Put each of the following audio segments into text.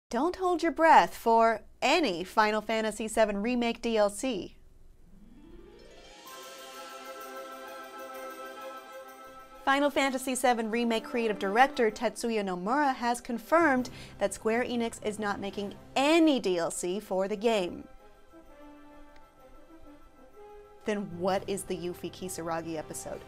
Don't hold your breath for any Final Fantasy VII Remake DLC. Final Fantasy VII Remake creative director Tetsuya Nomura has confirmed that Square Enix is not making any DLC for the game. Then what is the Yuffie Kisaragi episode?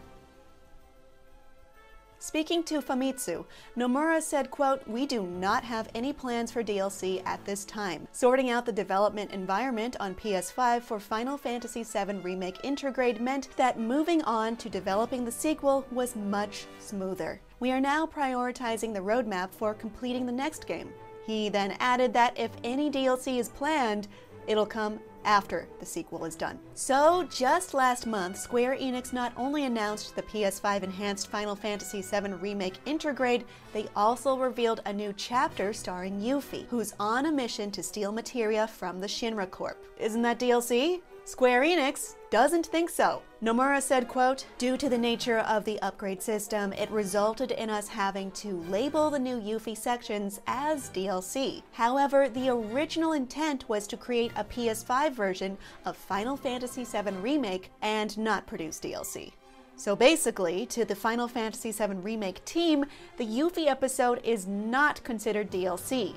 Speaking to Famitsu, Nomura said, quote, "We do not have any plans for DLC at this time. Sorting out the development environment on PS5 for Final Fantasy VII Remake Intergrade meant that moving on to developing the sequel was much smoother. We are now prioritizing the roadmap for completing the next game." He then added that if any DLC is planned, it'll come after the sequel is done. So, just last month, Square Enix not only announced the PS5 enhanced Final Fantasy VII Remake Intergrade, they also revealed a new chapter starring Yuffie, who's on a mission to steal materia from the Shinra Corp. Isn't that DLC? Square Enix doesn't think so. Nomura said, quote, "Due to the nature of the upgrade system, it resulted in us having to label the new Yuffie sections as DLC. However, the original intent was to create a PS5 version of Final Fantasy VII Remake and not produce DLC. So basically, to the Final Fantasy VII Remake team, the Yuffie episode is not considered DLC.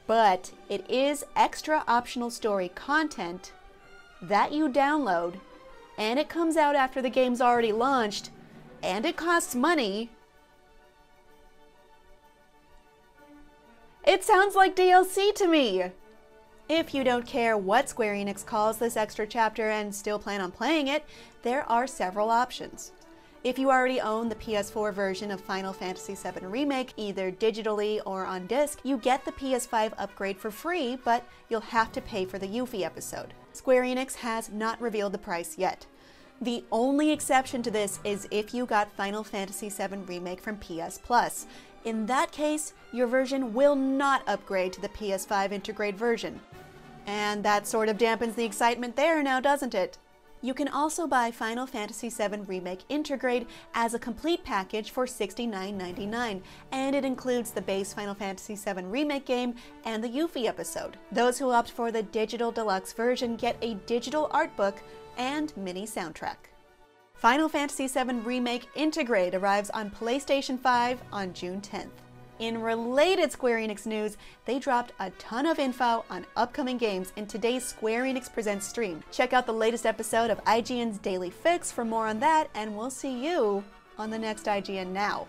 But it is extra optional story content that you download, and it comes out after the game's already launched, and it costs money. It sounds like DLC to me! If you don't care what Square Enix calls this extra chapter and still plan on playing it, there are several options. If you already own the PS4 version of Final Fantasy VII Remake, either digitally or on disc, you get the PS5 upgrade for free, but you'll have to pay for the Yuffie episode. Square Enix has not revealed the price yet. The only exception to this is if you got Final Fantasy VII Remake from PS Plus. In that case, your version will not upgrade to the PS5 Intergrade version. And that sort of dampens the excitement there now, doesn't it? You can also buy Final Fantasy VII Remake Intergrade as a complete package for $69.99, and it includes the base Final Fantasy VII Remake game and the Yuffie episode. Those who opt for the digital deluxe version get a digital art book and mini soundtrack. Final Fantasy VII Remake Intergrade arrives on PlayStation 5 on June 10th. In related Square Enix news, they dropped a ton of info on upcoming games in today's Square Enix Presents stream. Check out the latest episode of IGN's Daily Fix for more on that, and we'll see you on the next IGN Now.